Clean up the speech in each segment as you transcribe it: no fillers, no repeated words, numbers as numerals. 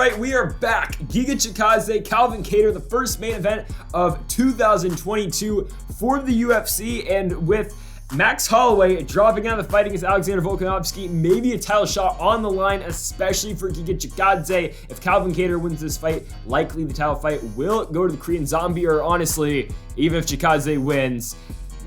Alright, we are back. Giga Chikadze, Calvin Kattar, the first main event of 2022 for the UFC, and with Max Holloway dropping out of the fight against Alexander Volkanovski, maybe a title shot on the line, especially for Giga Chikadze. If Calvin Kattar wins this fight, likely the title fight will go to the Korean Zombie, or honestly, even if Chikadze wins,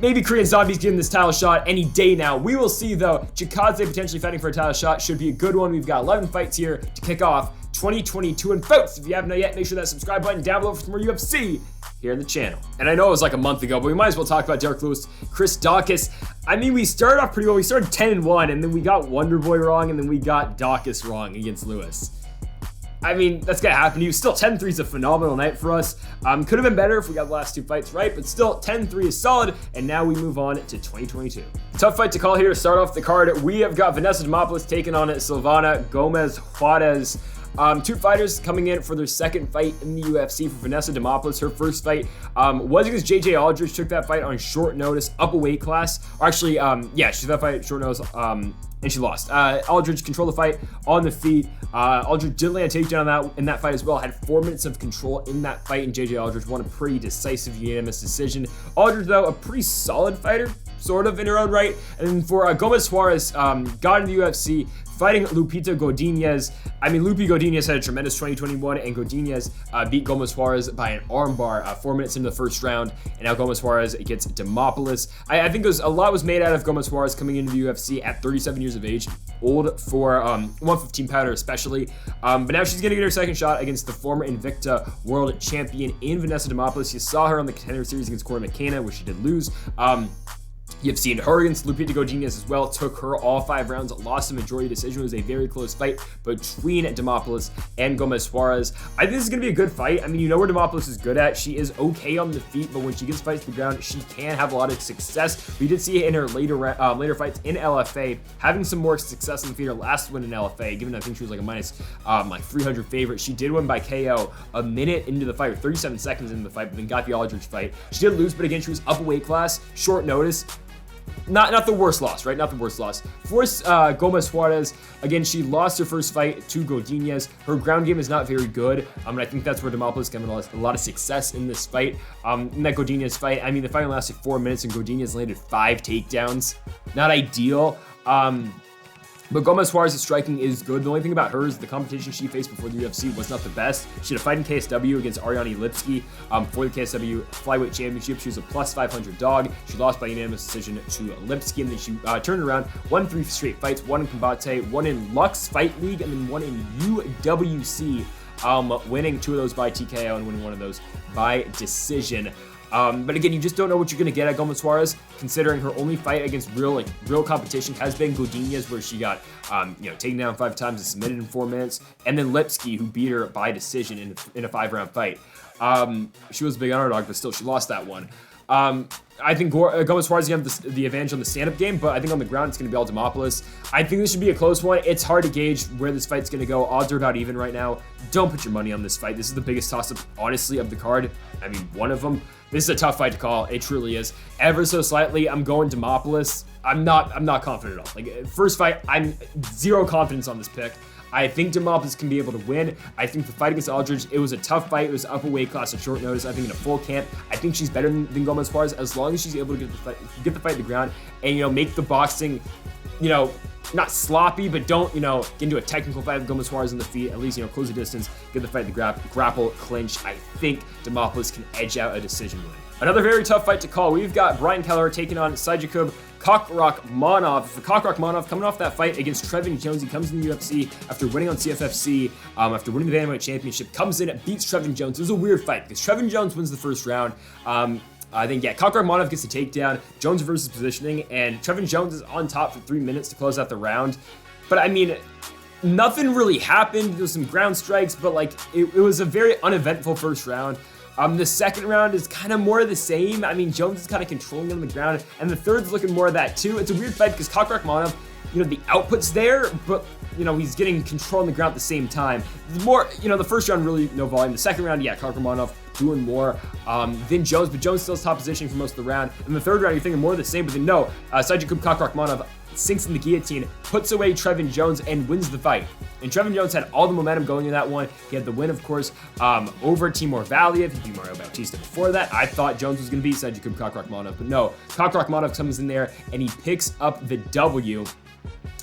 maybe Korean Zombie's getting this title shot any day now. We will see, though. Chikadze potentially fighting for a title shot should be a good one. We've got 11 fights here to kick off 2022. And folks, if you haven't yet, make sure that subscribe button down below for some more UFC here on the channel. And I know it was like a month ago, but we might as well talk about Derek Lewis, Chris Daukaus. I mean, we started off pretty well. We started 10-1, and then we got Wonder Boy wrong, and then we got Daukaus wrong against Lewis. I mean, that's gonna happen. He was still 10-3 is a phenomenal night for us. Could have been better if we got the last two fights right, but still 10-3 is solid, and now we move on to 2022. Tough fight to call here to start off the card. We have got Vanessa Demopoulos taking on Silvana Gomez Juarez. Two fighters coming in for their second fight in the UFC. For Vanessa Demopoulos, her first fight was against JJ Aldridge. Took that fight on short notice, up a weight class. Or actually, yeah, she took that fight short notice, and she lost. Aldridge controlled the fight on the feet. Aldridge did land a takedown in that fight as well. Had 4 minutes of control in that fight, and JJ Aldridge won a pretty decisive unanimous decision. Aldridge, though, a pretty solid fighter, sort of in her own right. And for Gomez Juarez, got into the UFC, fighting Lupita Godinez. I mean, Lupi Godinez had a tremendous 2021, and Godinez beat Gomez Juarez by an armbar 4 minutes into the first round, and now Gomez Juarez gets Demopoulos. I think a lot was made out of Gomez Juarez coming into the UFC at 37 years of age, old for 115 pounder especially, but now she's gonna get her second shot against the former Invicta world champion in Vanessa Demopoulos. You saw her on the Contender Series against Corey McKenna, where she did lose. You've seen her against Lupita Godinez as well. Took her all 5 rounds, lost the majority decision. It was a very close fight between Demopoulos and Gomez Juarez. I think this is going to be a good fight. I mean, you know where Demopoulos is good at. She is okay on the feet, but when she gets fights to the ground, she can have a lot of success. We did see it in her later fights in LFA, having some more success on the feet. Her last win in LFA, given I think she was like a minus like 300 favorite. She did win by KO a minute into the fight, or 37 seconds into the fight, but then got the Aldridge fight. She did lose, but again, she was up a weight class, short notice. Not the worst loss, right? Not the worst loss. For Gomez Juarez, again, she lost her first fight to Godinez. Her ground game is not very good, and I think that's where Demopoulos got a lot of success in this fight. In that Godinez fight, I mean, the fight lasted 4 minutes, and Godinez landed 5 takedowns. Not ideal. But Gomez Juarez's striking is good. The only thing about her is the competition she faced before the UFC was not the best. She had a fight in KSW against Ariane Lipski for the KSW Flyweight Championship. She was a plus 500 dog. She lost by unanimous decision to Lipski, and then she turned around, won 3 straight fights, one in Combate, one in Lux Fight League, and then one in UWC, winning 2 of those by TKO and winning 1 of those by decision. But again, you just don't know what you're going to get at Gomez Juarez, considering her only fight against real competition has been Godinez, where she got, taken down 5 times and submitted in 4 minutes, and then Lipski, who beat her by decision in a 5-round fight. She was a big underdog, but still, she lost that one. I think Gomez Juarez is going to have the advantage on the stand-up game, but I think on the ground, it's going to be all Demopoulos. I think this should be a close one. It's hard to gauge where this fight's going to go. Odds are about even right now. Don't put your money on this fight. This is the biggest toss-up, honestly, of the card. I mean, one of them. This is a tough fight to call. It truly is. Ever so slightly, I'm going Demopoulos. I'm not confident at all. Like, first fight, I'm zero confidence on this pick. I think Demopoulos can be able to win. I think the fight against Aldridge, it was a tough fight. It was up a weight class at short notice. I think in a full camp, I think she's better than Gomez Juarez, as long as she's able to get the fight to the ground and, make the boxing, not sloppy, but don't, get into a technical fight with Gomez Juarez on the feet. At least, close the distance, get the fight to grapple, clinch. I think Demopoulos can edge out a decision win. Another very tough fight to call. We've got Brian Kelleher taking on Saijakub Kakhramonov. For Kakhramonov, coming off that fight against Trevin Jones, he comes in the UFC after winning on CFFC, after winning the Bantamweight Championship, comes in, beats Trevin Jones. It was a weird fight because Trevin Jones wins the first round. I think, Kakhramonov gets the takedown, Jones reverses positioning, and Trevin Jones is on top for 3 minutes to close out the round. But I mean, nothing really happened. There was some ground strikes, but it was a very uneventful first round. The second round is kind of more of the same. I mean, Jones is kind of controlling him on the ground, and the third's looking more of that too. It's a weird fight because Kakhramonov, the output's there, but he's getting control on the ground at the same time. More, the first round really no volume. The second round, Kakhramonov doing more than Jones, but Jones still has top position for most of the round. In the third round, you're thinking more of the same, but then no, Saijakub Kakhramonov sinks in the guillotine, puts away Trevin Jones, and wins the fight. And Trevin Jones had all the momentum going in that one. He had the win, of course, over Timur Valiev. He beat Mario Bautista before that. I thought Jones was going to beat Saidyokub Kakhramonov, but no. Kakhramonov comes in there, and he picks up the W.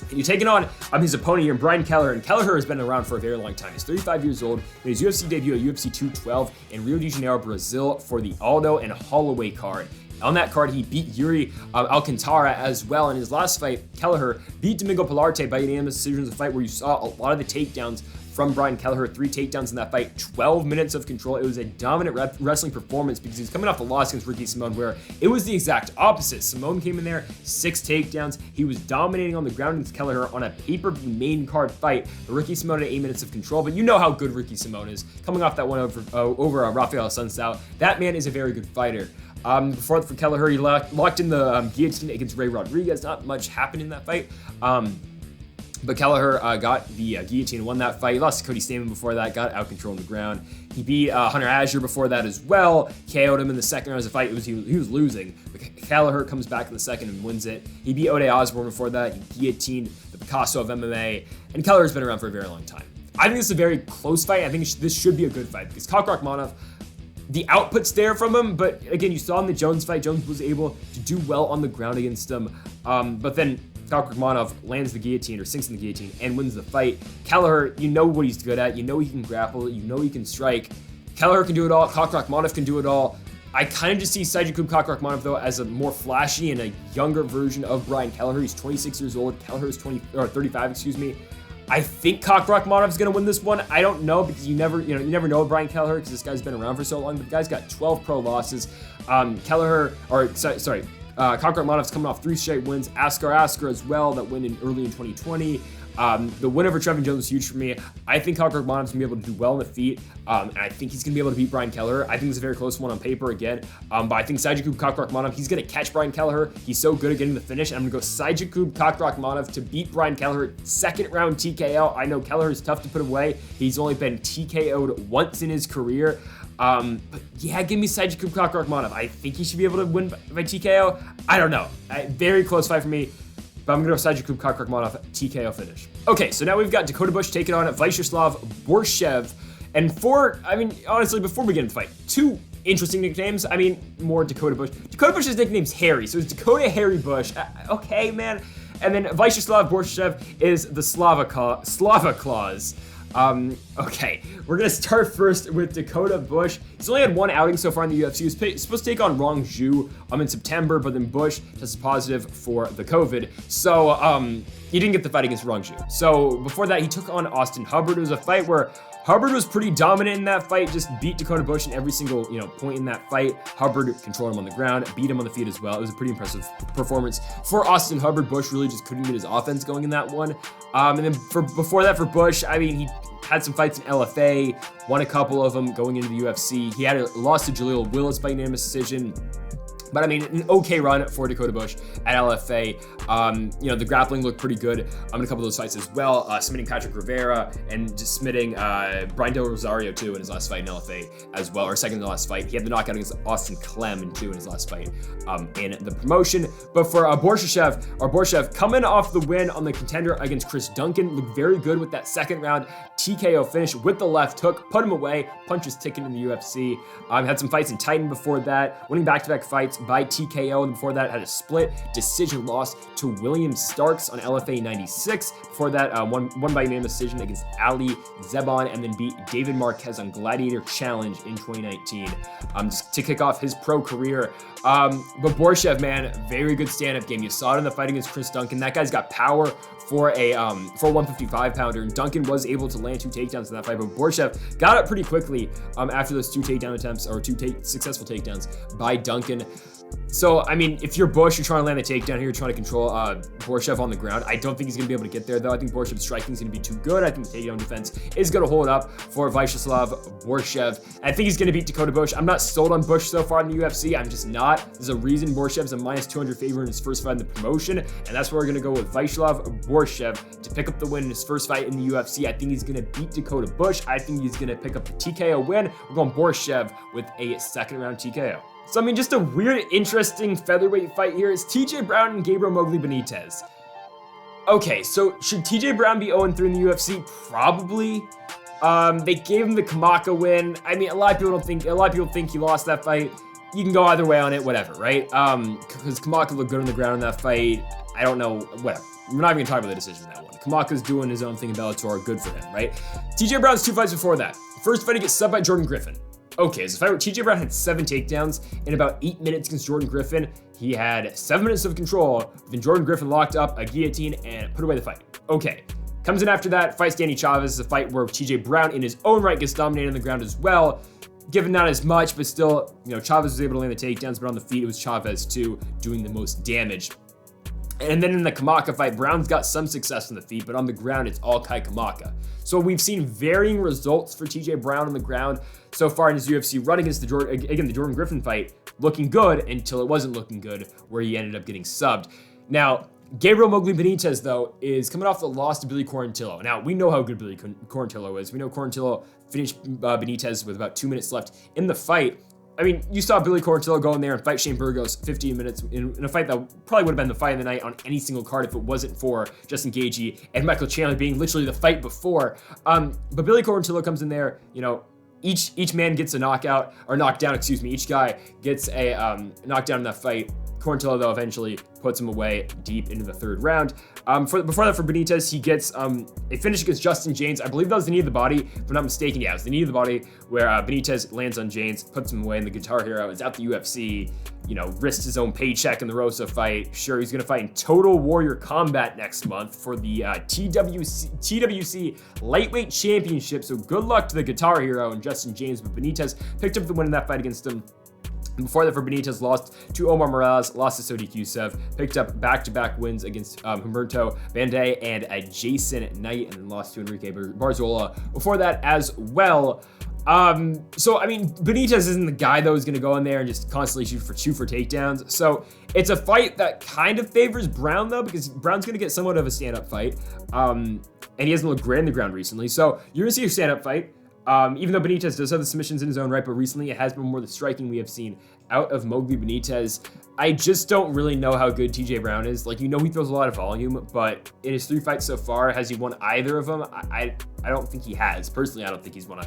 And you're taking on his opponent here, Brian Kelleher, and Kelleher has been around for a very long time. He's 35 years old, made his UFC debut at UFC 212 in Rio de Janeiro, Brazil for the Aldo and Holloway card. On that card, he beat Yuri Alcantara as well. In his last fight, Kelleher beat Domingo Pilarte by unanimous decision. A fight where you saw a lot of the takedowns from Brian Kelleher, 3 takedowns in that fight, 12 minutes of control. It was a dominant wrestling performance because he was coming off the loss against Ricky Simón, where it was the exact opposite. Simón came in there, 6 takedowns. He was dominating on the ground against Kelleher on a pay-per-view main card fight. Ricky Simón had 8 minutes of control, but you know how good Ricky Simón is. Coming off that one over Rafael Sunsao, that man is a very good fighter. Before for Kelleher, he locked in the guillotine against Ray Rodriguez. Not much happened in that fight. But Kelleher got the guillotine and won that fight. He lost to Cody Stamann before that, got out control on the ground. He beat Hunter Azure before that as well. KO'd him in the second round of the fight. He was losing. But Kelleher comes back in the second and wins it. He beat Ode Osborne before that. He guillotined the Picasso of MMA. And Kelleher's been around for a very long time. I think this is a very close fight. I think this should be a good fight because Kakhramonov, the output's there from him, but again, you saw in the Jones fight, Jones was able to do well on the ground against him. But then Kakhramonov lands the guillotine or sinks in the guillotine and wins the fight. Kelleher, you know what he's good at. You know he can grapple. You know he can strike. Kelleher can do it all. Kakhramonov can do it all. I kind of just see Saidyokub Kakhramonov, though, as a more flashy and a younger version of Brian Kelleher. He's 26 years old. Kelleher is 35, excuse me. I think Kakhramonov's going to win this one. I don't know because you never know with Brian Kelleher because this guy's been around for so long. But the guy's got 12 pro losses. Kakhramonov's coming off 3 straight wins. Askar as well, that win early in 2020. The win over Trevin Jones was huge for me. I think Kakhramonov's going to be able to do well in the feet, and I think he's going to be able to beat Brian Kelleher. I think it's a very close one on paper again, but I think Saidyokub Kakhramonov, he's going to catch Brian Kelleher. He's so good at getting the finish, and I'm going to go Saidyokub Kakhramonov to beat Brian Kelleher. Second round TKO. I know Kelleher is tough to put away. He's only been TKO'd once in his career. But yeah, give me Saidyokub Kakhramonov. I think he should be able to win by TKO. I don't know. Very close fight for me. But I'm going to go Saidyokub Kakhramonov TKO finish. Okay, so now we've got Dakota Bush taking on Vyacheslav Borshchev. And honestly, before we get into the fight, 2 interesting nicknames. More Dakota Bush. Dakota Bush's nickname's Harry, so it's Dakota Harry Bush. Okay, man. And then Vyacheslav Borshchev is the Slava Claus. Okay, we're gonna start first with Dakota Bush. He's only had 1 outing so far in the UFC. He was supposed to take on Rong Zhu in September, but then Bush tested positive for the COVID. So, he didn't get the fight against Rong Zhu. So, before that, he took on Austin Hubbard. It was a fight where Hubbard was pretty dominant in that fight, just beat Dakota Bush in every single point in that fight. Hubbard controlled him on the ground, beat him on the feet as well. It was a pretty impressive performance for Austin Hubbard. Bush really just couldn't get his offense going in that one. And then before that for Bush, he had some fights in LFA, won a couple of them going into the UFC. He had a loss to Jaleel Willis by unanimous decision. But an okay run for Dakota Bush at LFA. The grappling looked pretty good in a couple of those fights as well. Submitting Patrick Rivera and just submitting Brian Del Rosario too in his last fight in LFA as well, or second to last fight. He had the knockout against Austin Clem too in his last fight in the promotion. But for Borshchev coming off the win on the contender against Chris Duncan, looked very good with that second round TKO finish with the left hook, put him away, punches ticket in the UFC. Had some fights in Titan before that, winning back-to-back fights by TKO, and before that had a split decision loss to William Starks on LFA 96. Before that, won by unanimous decision against Ali Zebon, and then beat David Marquez on Gladiator Challenge in 2019 just to kick off his pro career. But Borshchev, man, very good stand-up game. You saw it in the fight against Chris Duncan. That guy's got power for a 155-pounder, and Duncan was able to land 2 takedowns in that fight, but Borshchev got up pretty quickly after those 2 takedown attempts, or 2 successful takedowns by Duncan. So, if you're Bush, you're trying to land the takedown here, you're trying to control Borshchev on the ground. I don't think he's going to be able to get there, though. I think Borshchev's striking is going to be too good. I think the takedown defense is going to hold up for Vyacheslav Borshchev. I think he's going to beat Dakota Bush. I'm not sold on Bush so far in the UFC. I'm just not. There's a reason Borshchev's a -200 favorite in his first fight in the promotion, and that's where we're going to go with Vyacheslav Borshchev to pick up the win in his first fight in the UFC. I think he's going to beat Dakota Bush. I think he's going to pick up the TKO win. We're going Borshchev with a second-round TKO. So, just a weird, interesting featherweight fight here. It's TJ Brown and Gabriel Mowgli Benitez. Okay, so should TJ Brown be 0-3 in the UFC? Probably. They gave him the Kamaka win. I mean, a lot of people think he lost that fight. You can go either way on it, whatever, right? Because Kamaka looked good on the ground in that fight. I don't know, whatever. We're not even talking about the decision in that one. Kamaka's doing his own thing in Bellator, good for him, right? TJ Brown's 2 fights before that. First fight, he gets subbed by Jordan Griffin. Okay, so the fight where TJ Brown had 7 takedowns in about 8 minutes against Jordan Griffin. He had 7 minutes of control, then Jordan Griffin locked up a guillotine and put away the fight. Okay. Comes in after that, fights Danny Chavez. Is a fight where TJ Brown in his own right gets dominated on the ground as well. Given not as much, but still, Chavez was able to land the takedowns, but on the feet, it was Chavez too doing the most damage. And then in the Kamaka fight, Brown's got some success on the feet, but on the ground, it's all Kai Kamaka. So we've seen varying results for TJ Brown on the ground so far in his UFC run against the Jordan Griffin fight, looking good until it wasn't looking good, where he ended up getting subbed. Now, Gabriel Mowgli Benitez, though, is coming off the loss to Billy Quarantillo. Now, we know how good Billy Quarantillo is. We know Quarantillo finished Benitez with about 2 minutes left in the fight. I mean, you saw Billy Quarantillo go in there and fight Shane Burgos 15 minutes in a fight that probably would have been the fight of the night on any single card if it wasn't for Justin Gaethje and Michael Chandler being literally the fight before. But Billy Quarantillo comes in there, each man gets a knockout, or knockdown, excuse me. Each guy gets a knockdown in that fight. Quarantillo, though, eventually puts him away deep into the 3rd round. Before that, for Benitez, he gets a finish against Justin James. I believe that was the knee of the body, if I'm not mistaken. Yeah, it was the knee of the body where Benitez lands on James, puts him away, and the Guitar Hero is out the UFC, risked his own paycheck in the Rosa fight. Sure, he's going to fight in Total Warrior Combat next month for the TWC Lightweight Championship, so good luck to the Guitar Hero and Justin James, but Benitez picked up the win in that fight against him. Before that, for Benitez, lost to Omar Morales, lost to Sodiq Yusuff, picked up back-to-back wins against Humberto Banday and Jason Knight, and then lost to Enrique Barzola before that as well. So, I mean, Benitez isn't the guy, though, who's going to go in there and just constantly shoot for takedowns. So it's a fight that kind of favors Brown, though, because Brown's going to get somewhat of a stand-up fight, and he hasn't looked great on the ground recently. So you're going to see a stand-up fight. Even though Benitez does have the submissions in his own right, but recently it has been more the striking we have seen out of Mowgli Benitez. I just don't really know how good TJ Brown is. He throws a lot of volume, but in his 3 fights so far, has he won either of them? I don't think he has. Personally, I don't think he's won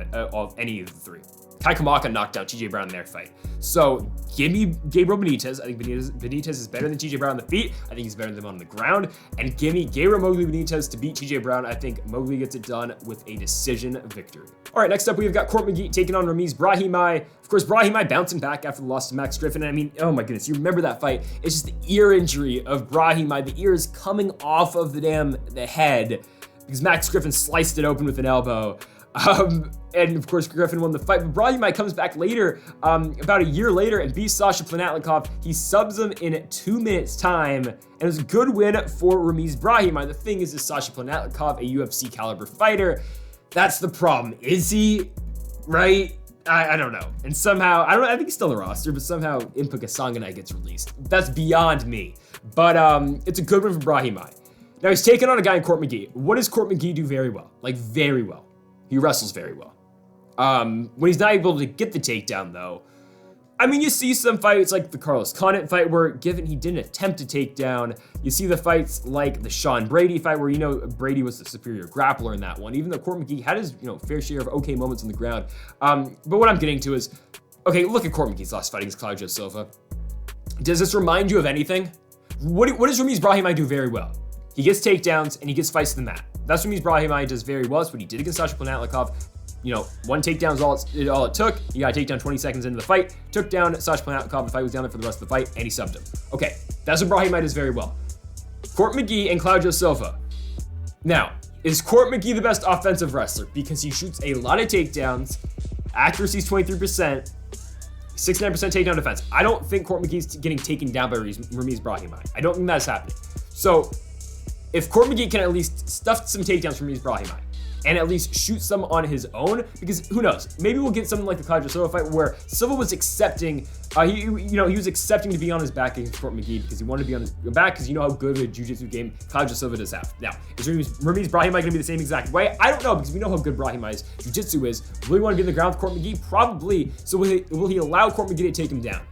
any of the 3. Kai Kamaka knocked out TJ Brown in their fight. So give me Gabriel Benitez. I think Benitez is better than TJ Brown on the feet. I think he's better than him on the ground. And give me Gabriel Mowgli Benitez to beat TJ Brown. I think Mowgli gets it done with a decision victory. All right, next up, we've got Court McGee taking on Ramiz Brahimaj. Of course, Brahimaj bouncing back after the loss to Max Griffin. I mean, oh my goodness, you remember that fight. It's just the ear injury of Brahimaj. The ear is coming off of the head because Max Griffin sliced it open with an elbow. And of course, Griffin won the fight, but Brahimaj comes back later, about a year later, and beats Sasha Planatnikov. He subs him in 2 minutes time, and it was a good win for Ramiz Brahimaj. The thing is Sasha Planatnikov, a UFC caliber fighter. That's the problem. Is he? Right? I don't know. And somehow, I think he's still on the roster, but somehow Impa Kasanganay gets released. That's beyond me. But it's a good win for Brahimaj. Now he's taking on a guy in Court McGee. What does Court McGee do very well? Very well. He wrestles very well. When he's not able to get the takedown, though, I mean, you see some fights like the Carlos Condit fight where, given he didn't attempt to take down, you see the fights like the Sean Brady fight where, Brady was the superior grappler in that one, even though Court McGee had his, fair share of okay moments on the ground. But what I'm getting to is, okay, look at Court McGee's last fight against Claudio Silva. Does this remind you of anything? What does Ramiz Brahimaj do very well? He gets takedowns and he gets fights to the mat. That's what Ramiz Brahimaj does very well. That's what he did against Sasha Planatnikov. One takedown is all it took. He got a takedown 20 seconds into the fight, took down Sasha Planatnikov. The fight was down there for the rest of the fight, and he subbed him. Okay, that's what Brahimaj does very well. Court McGee and Claudio Silva. Now, is Court McGee the best offensive wrestler? Because he shoots a lot of takedowns, accuracy is 23%, 69% takedown defense. I don't think Court McGee's getting taken down by Ramiz Brahimaj. I don't think that's happening. So, if Court McGee can at least stuff some takedowns from Ramiz Brahimaj, and at least shoot some on his own, because who knows? Maybe we'll get something like the Claudio Silva fight where Silva was accepting, he was accepting to be on his back against Court McGee because he wanted to be on his back because you know how good of a jiu-jitsu game Claudio Silva does have. Now, is Ramiz Brahimaj going to be the same exact way? I don't know, because we know how good Brahimaj's jiu-jitsu is. Will he want to be in the ground with Court McGee? Probably. So will he allow Court McGee to take him down?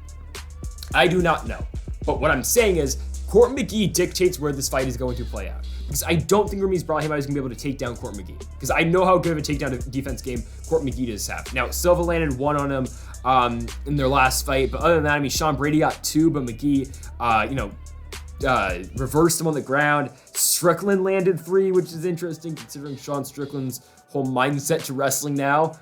I do not know. But what I'm saying is, Court McGee dictates where this fight is going to play out. Because I don't think Ramiz Brahimaj is going to be able to take down Court McGee. Because I know how good of a takedown defense game Court McGee does have. Now, Silva landed one on him in their last fight. But other than that, I mean, Sean Brady got two, but McGee, reversed him on the ground. Strickland landed three, which is interesting considering Sean Strickland's whole mindset to wrestling now.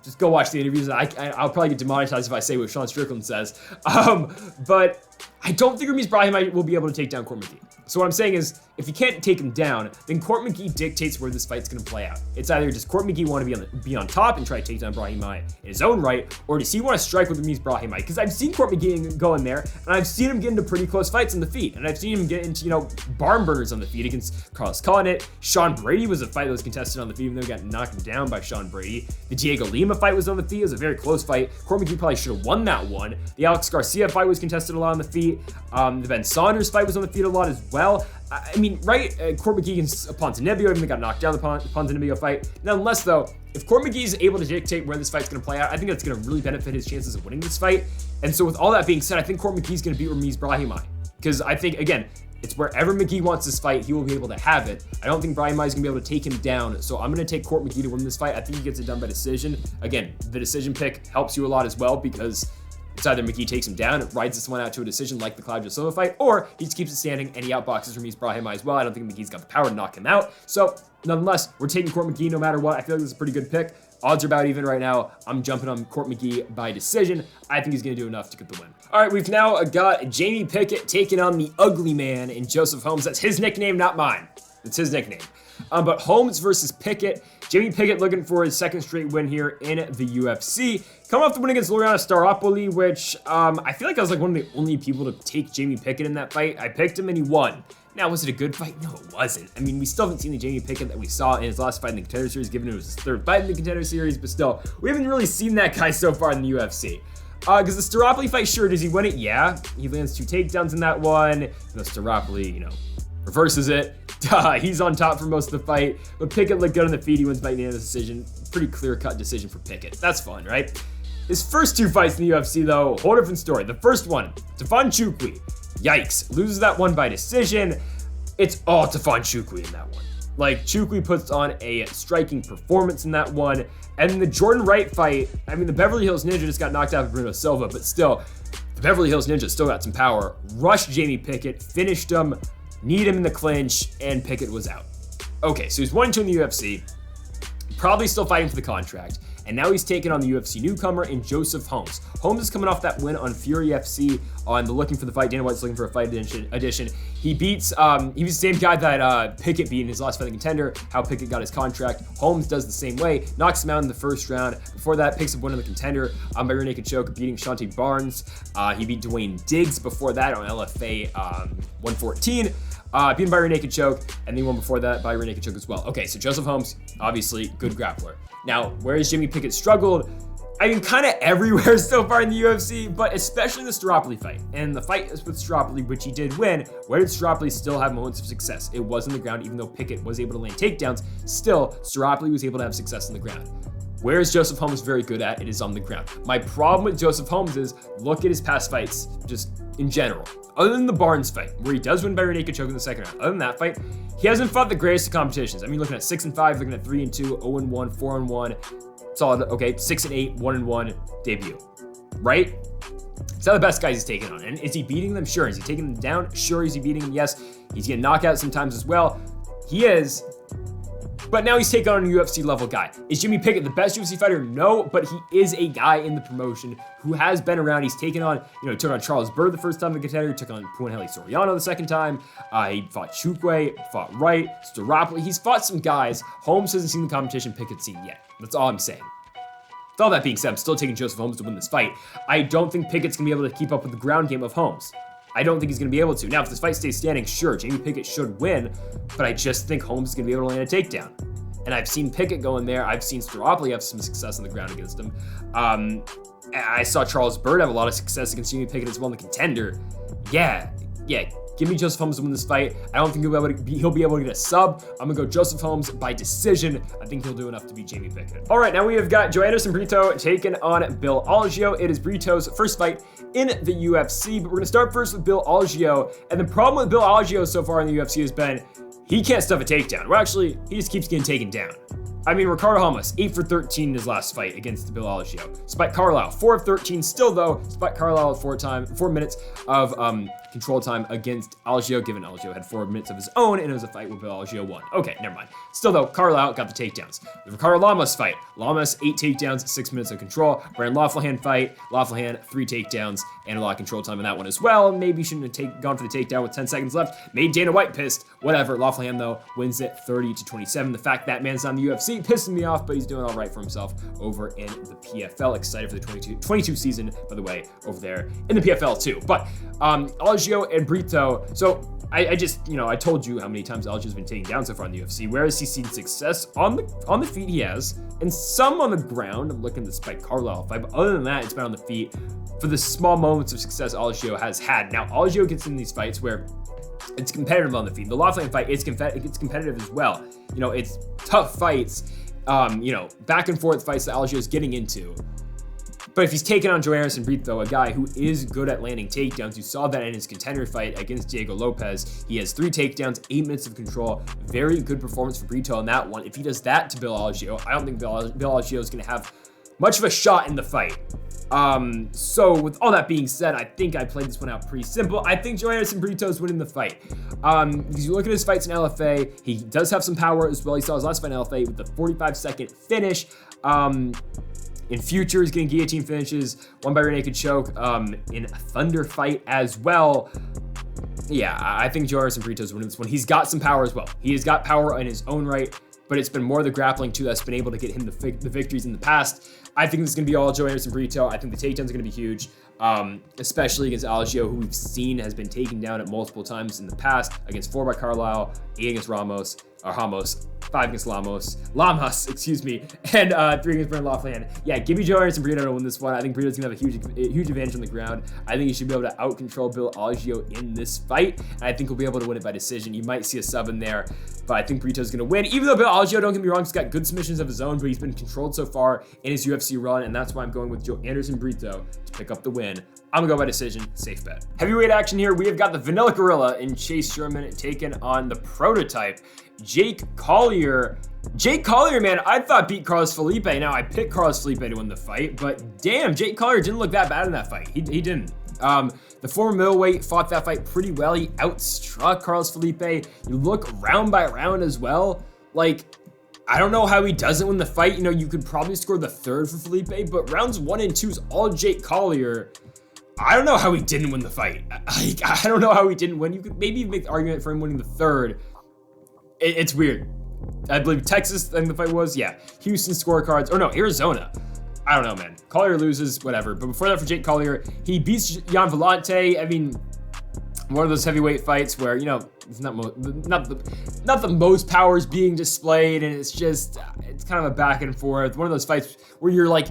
Just go watch the interviews. I'll probably get demonetized if I say what Sean Strickland says. But I don't think Ramiz Brahimaj will be able to take down Court McGee. So what I'm saying is, if you can't take him down, then Court McGee dictates where this fight's going to play out. It's either does Court McGee want to be on top and try to take down Brahimaj in his own right, or does he want to strike with Ramiz Brahimaj? Because I've seen Court McGee go in there, and I've seen him get into pretty close fights on the feet, and I've seen him get into, barn burners on the feet against Carlos Collier. Sean Brady was a fight that was contested on the feet, even though he got knocked down by Sean Brady. The Diego Lima fight was on the feet. It was a very close fight. Court McGee probably should have won that one. The Alex Garcia fight was contested a lot on the feet. The Ben Saunders fight was on the feet a lot as well. I mean, right, Court McGee against Ponzinibbio, even though got knocked down the Ponzinibbio fight. Nonetheless, though, if Court McGee is able to dictate where this fight's going to play out, I think that's going to really benefit his chances of winning this fight. And so with all that being said, I think Court McGee's going to beat Ramiz Brahimaj. Because I think, again, it's wherever McGee wants this fight, he will be able to have it. I don't think Brahimaj is going to be able to take him down. So I'm going to take Court McGee to win this fight. I think he gets it done by decision. Again, the decision pick helps you a lot as well because it's either McGee takes him down, rides this one out to a decision like the Claudio Silva fight, or he just keeps it standing and he outboxes Ramiz Brahimaj as well. I don't think McGee's got the power to knock him out. So nonetheless, we're taking Court McGee no matter what. I feel like this is a pretty good pick. Odds are about even right now. I'm jumping on Court McGee by decision. I think he's going to do enough to get the win. All right, we've now got Jamie Pickett taking on the Ugly Man in Joseph Holmes. That's his nickname, not mine. It's his nickname. But Holmes versus Pickett. Jamie Pickett looking for his second straight win here in the UFC. Coming off the win against Loriano Staropoli, which I feel like I was like one of the only people to take Jamie Pickett in that fight. I picked him and he won. Now, was it a good fight? No, it wasn't. I mean, we still haven't seen the Jamie Pickett that we saw in his last fight in the Contender Series, given it was his third fight in the Contender Series, but still, we haven't really seen that guy so far in the UFC. Because the Staropoli fight, sure, does he win it? Yeah. He lands 2 takedowns in that one. The Staropoli, reverses it. He's on top for most of the fight, but Pickett looked good on the feet. He wins by unanimous decision. Pretty clear-cut decision for Pickett. That's fun, right? His first 2 fights in the UFC, though, whole different story. The first one, Tafon Chukwi. Yikes. Loses that one by decision. It's all Tafon Chukwi in that one. Like, Chukwi puts on a striking performance in that one. And the Jordan Wright fight, I mean, the Beverly Hills Ninja just got knocked out of Bruno Silva, but still, the Beverly Hills Ninja still got some power. Rushed Jamie Pickett, finished him, kneed him in the clinch, and Pickett was out. Okay, so he's 1-2 in the UFC, probably still fighting for the contract, and now he's taking on the UFC newcomer in Joseph Holmes. Holmes is coming off that win on Fury FC on the Looking for the Fight. Dana White's Looking for a Fight edition. He beats, he was the same guy that Pickett beat in his last fight in the Contender, how Pickett got his contract. Holmes does the same way, knocks him out in the first round. Before that, picks up one in the Contender by rear naked choke, beating Shante Barnes. He beat Dwayne Diggs before that on LFA 114. Beaten by rear naked choke, and the one before that by rear naked choke as well. Okay, so Joseph Holmes, obviously, good grappler. Now, whereas Jimmy Pickett struggled, I mean, kind of everywhere so far in the UFC, but especially in the Staropoli fight. And the fight with Staropoli, which he did win, where did Staropoli still have moments of success? It was on the ground, even though Pickett was able to land takedowns, still, Staropoli was able to have success on the ground. Where is Joseph Holmes very good at? It is on the ground. My problem with Joseph Holmes is, look at his past fights, just in general. Other than the Barnes fight, where he does win by rear naked choke in the second round. Other than that fight, he hasn't fought the greatest of competitions. I mean, looking at 6-5, looking at 3-2, 0-1, 4-1, solid, okay, 6-8, 1-1 debut, right? It's not the best guys he's taking on. And is he beating them? Sure. Is he taking them down? Sure. Is he beating them? Yes. He's getting knockouts sometimes as well. He is. But now he's taking on a UFC level guy. Is Jimmy Pickett the best UFC fighter? No, but he is a guy in the promotion who has been around. He's taken on, he took on Charles Burr the first time in the Contender, took on Puanheli Soriano the second time. He fought Chukwe, fought Wright, Staropoli. He's fought some guys. Holmes hasn't seen the competition Pickett's seen yet. That's all I'm saying. With all that being said, I'm still taking Joseph Holmes to win this fight. I don't think Pickett's gonna be able to keep up with the ground game of Holmes. I don't think he's going to be able to. Now, if this fight stays standing, sure, Jamie Pickett should win, but I just think Holmes is going to be able to land a takedown. And I've seen Pickett go in there. I've seen Staropoli have some success on the ground against him. I saw Charles Burr have a lot of success against Jamie Pickett as well in the Contender. Yeah, Give me Joseph Holmes to win this fight. I don't think he'll be able to get a sub. I'm gonna go Joseph Holmes by decision. I think he'll do enough to beat Jamie Pickett. All right, now we have got Joanderson Brito taking on Bill Algeo. It is Brito's first fight in the UFC, but we're gonna start first with Bill Algeo. And the problem with Bill Algeo so far in the UFC has been he can't stuff a takedown. Well, actually, he just keeps getting taken down. I mean, Ricardo Holmes, 8 for 13 in his last fight against Bill Algeo. Spike Carlisle, 4 of 13. Still though, Spike Carlisle 4 minutes of control time against Algeo, given Algeo had 4 minutes of his own, and it was a fight where Bill Algeo won. Okay, never mind. Still though, Carlisle got the takedowns. The Ricardo Lamas fight, Lamas 8 takedowns, 6 minutes of control. Brandon Loughlin fight, Loughlin 3 takedowns, and a lot of control time in that one as well. Maybe shouldn't have gone for the takedown with 10 seconds left. Made Dana White pissed. Whatever, Loughlin though wins it 30-27. The fact that man's on the UFC pissing me off, but he's doing all right for himself over in the PFL. Excited for the 22 season, by the way, over there in the PFL too. But Algeo and Brito, so I just, I told you how many times Algeo's been taken down so far in the UFC. Where has he seen success? On the feet he has, and some on the ground. I'm looking at the Spike Carlisle fight, but other than that, it's been on the feet for the small moments of success Algeo has had. Now, Algeo gets in these fights where it's competitive on the feet. The Loughlin fight, it's competitive as well. It's tough fights, back and forth fights that Algeo's getting into. But if he's taking on Joanderson Brito, a guy who is good at landing takedowns, you saw that in his contender fight against Diego Lopez. He has 3 takedowns, 8 minutes of control. Very good performance for Brito on that one. If he does that to Bill Algeo, I don't think Bill Algeo is going to have much of a shot in the fight. So with all that being said, I think I played this one out pretty simple. I think Joanderson Brito is winning the fight. Because you look at his fights in LFA, he does have some power as well. He saw his last fight in LFA with the 45-second finish. In future, he's getting guillotine finishes, won by rear naked choke, in a Thunder fight as well. Yeah, I think Joanderson Brito is winning this one. He's got some power as well. He has got power in his own right, but it's been more the grappling too that's been able to get him the victories in the past. I think this is going to be all Joanderson Brito. I think the takedowns are going to be huge, especially against Algeo, who we've seen has been taken down at multiple times in the past, against 4 by Carlisle, 8 against Ramos, 5 against Lamas, excuse me, and 3 against Brandon Loughlin. Yeah, give me Joanderson Brito to win this one. I think Brito's gonna have a huge advantage on the ground. I think he should be able to out-control Bill Algeo in this fight, and I think he'll be able to win it by decision. You might see a sub in there, but I think Brito's gonna win. Even though Bill Algeo, don't get me wrong, he's got good submissions of his own, but he's been controlled so far in his UFC run, and that's why I'm going with Joanderson Brito to pick up the win. I'm gonna go by decision, safe bet. Heavyweight action here. We have got the Vanilla Gorilla in Chase Sherman taking on the prototype, Jake Collier. Jake Collier, man, I thought beat Carlos Felipe. Now, I picked Carlos Felipe to win the fight, but damn, Jake Collier didn't look that bad in that fight. He didn't. The former middleweight fought that fight pretty well. He outstruck Carlos Felipe. You look round by round as well. Like, I don't know how he doesn't win the fight. You could probably score the 3rd for Felipe, but rounds 1 and 2 is all Jake Collier. I don't know how he didn't win the fight. I don't know how he didn't win. You could maybe make the argument for him winning the 3rd. It's weird. I believe Texas, I think the fight was, yeah. Houston scorecards, or no, Arizona. I don't know, man. Collier loses, whatever. But before that, for Jake Collier, he beats Jan Vellante. I mean, one of those heavyweight fights where, it's not the most powers being displayed, and it's kind of a back and forth. One of those fights where you're like,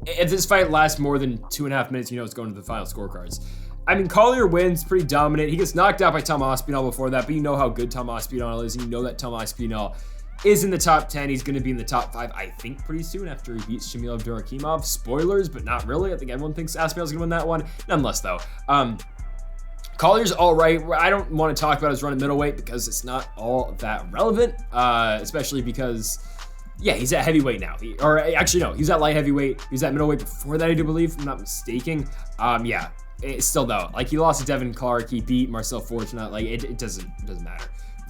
if this fight lasts more than 2.5 minutes, it's going to the final scorecards. I mean, Collier wins, pretty dominant. He gets knocked out by Tom Aspinall before that, but you know how good Tom Aspinall is, and you know that Tom Aspinall is in the top 10. He's going to be in the top 5, I think, pretty soon after he beats Shamil Abdurakhimov. Spoilers, but not really. I think everyone thinks Aspinall's going to win that one. Nonetheless, though, Collier's all right. I don't want to talk about his run at middleweight because it's not all that relevant, especially because, yeah, he's at heavyweight now. Actually, no, he's at light heavyweight. He was at middleweight before that, I do believe, if I'm not mistaken. Yeah. It's still though, like he lost to Devin Clark, he beat Marcel Fortunat, like it doesn't matter.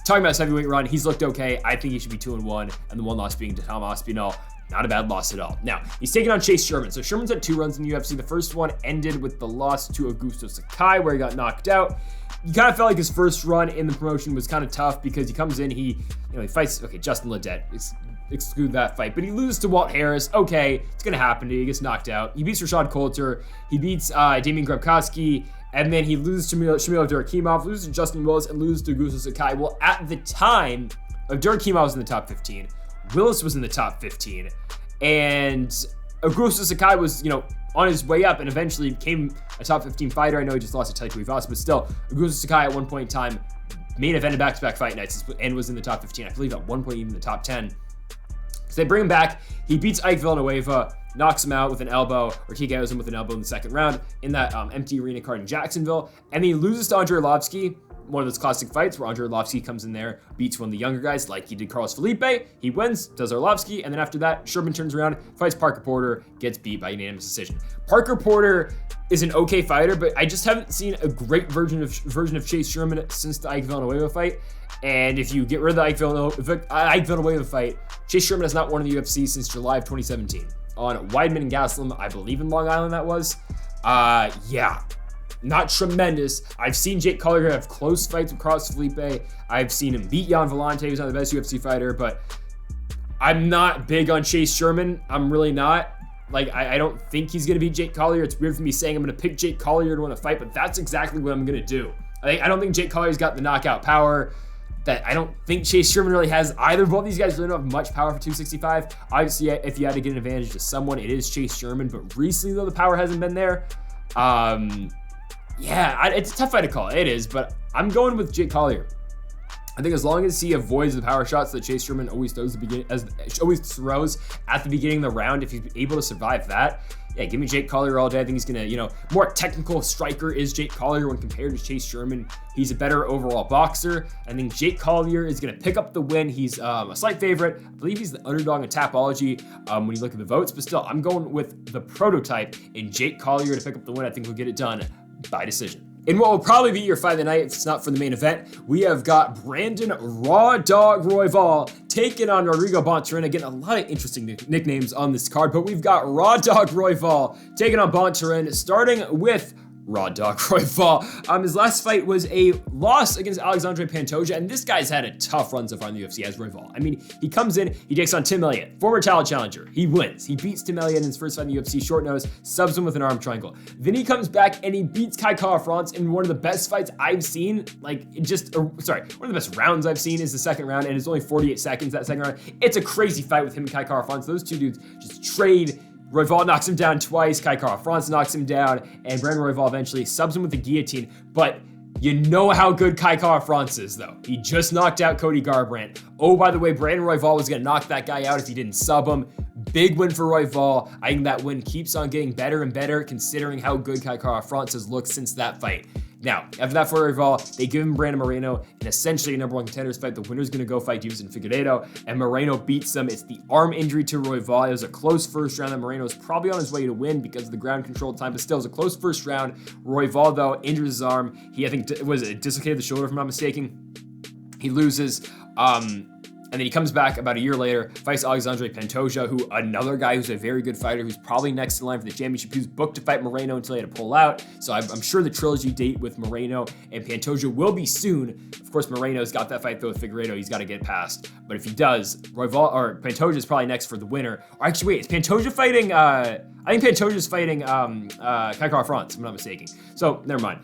Talking about his heavyweight run, he's looked okay. I think he should be 2-1, and the one loss being to Tom Aspinall. Not a bad loss at all. Now, he's taking on Chase Sherman. So Sherman's had 2 runs in the UFC. The first one ended with the loss to Augusto Sakai, where he got knocked out. You kind of felt like his first run in the promotion was kind of tough because he comes in, he fights, okay, Justin Ledet. Exclude that fight, but he loses to Walt Harris. Okay, it's gonna happen. He gets knocked out. He beats Rashad Coulter. He beats Damian Grabkowski, and then he loses to Shamil Abdurakhimov, loses to Justin Willis, and loses to Augusto Sakai. Well, at the time, Abdurakhimov was in the top 15. Willis was in the top 15, and Augusto Sakai was, on his way up and eventually became a top 15 fighter. I know he just lost to Taito Ivasa, but still, Augusto Sakai at one point in time main evented back-to-back fight nights and was in the top 15. I believe at one point even the top 10. So they bring him back. He beats Ike Villanueva, knocks him out with an elbow, or TKOs him with an elbow in the second round in that empty arena card in Jacksonville. And then he loses to Andrei Arlovsky, one of those classic fights where Andrei Arlovsky comes in there, beats one of the younger guys like he did Carlos Felipe. He wins, does Arlovsky, and then after that, Sherman turns around, fights Parker Porter, gets beat by unanimous decision. Parker Porter is an okay fighter, but I just haven't seen a great version of Chase Sherman since the Ike Villanueva fight. And if you get rid of the Ike Villanueva fight, Chase Sherman has not won in the UFC since July of 2017. On Weidman and Gastelum, I believe in Long Island that was. Yeah. Not tremendous. I've seen Jake Collier have close fights with Carlos Felipe. I've seen him beat Jan Vellante, who's not the best UFC fighter, but I'm not big on Chase Sherman. I'm really not. I don't think he's going to beat Jake Collier. It's weird for me saying I'm going to pick Jake Collier to win a fight, but that's exactly what I'm going to do. I don't think Jake Collier's got the knockout power. That I don't think Chase Sherman really has either. Both these guys really don't have much power for 265. Obviously, if you had to get an advantage to someone, it is Chase Sherman, but recently, though, the power hasn't been there. Yeah, it's a tough fight to call. It is, but I'm going with Jake Collier. I think as long as he avoids the power shots that Chase Sherman always throws at the beginning of the round, if he's able to survive that, yeah, give me Jake Collier all day. I think he's gonna, more technical striker is Jake Collier when compared to Chase Sherman. He's a better overall boxer. I think Jake Collier is gonna pick up the win. He's a slight favorite. I believe he's the underdog in Tapology when you look at the votes, but still, I'm going with the prototype in Jake Collier to pick up the win. I think we'll get it done by decision. In what will probably be your fight of the night, if it's not for the main event, we have got Brandon Raw Dog Royval taking on Rodrigo Bontorin. Again, a lot of interesting nicknames on this card, but we've got Raw Dog Royval taking on Bontorin, starting with Raw Dog Royval. His last fight was a loss against Alexandre Pantoja, and this guy's had a tough run so far in the UFC as Royval. I mean, he comes in, he takes on Tim Elliott, former title challenger. He wins. He beats Tim Elliott in his first fight in the UFC, short nose, subs him with an arm triangle. Then he comes back and he beats Kai Kara-France in one of the best fights I've seen. One of the best rounds I've seen is the second round, and it's only 48 seconds that second round. It's a crazy fight with him and Kai Kara-France. Those two dudes just trade. Royval knocks him down twice, Kai Kara-France knocks him down, and Brandon Royval eventually subs him with the guillotine. But you know how good Kai Kara-France is, though. He just knocked out Cody Garbrandt. Oh, by the way, Brandon Royval was going to knock that guy out if he didn't sub him. Big win for Royval. I think that win keeps on getting better and better, considering how good Kai Kara-France has looked since that fight. Now, after that for Royval, they give him Brandon Moreno in essentially a number one contenders fight. The winner's going to go fight Deiveson Figueiredo, and Moreno beats them. It's the arm injury to Royval. It was a close first round that Moreno is probably on his way to win because of the ground control time, but still, it was a close first round. Royval, though, injures his arm. He, I think, dislocated the shoulder, if I'm not mistaken. He loses. And then he comes back about a year later, fights Alexandre Pantoja, who another guy who's a very good fighter, who's probably next in line for the championship, who's booked to fight Moreno until he had to pull out. So I'm sure the trilogy date with Moreno and Pantoja will be soon. Of course, Moreno's got that fight though with Figueiredo. He's got to get past. But if he does, Pantoja is probably next for the winner. Or actually, wait, is Pantoja fighting? I think Pantoja's fighting Kai Kara-France, if I'm not mistaken. So never mind.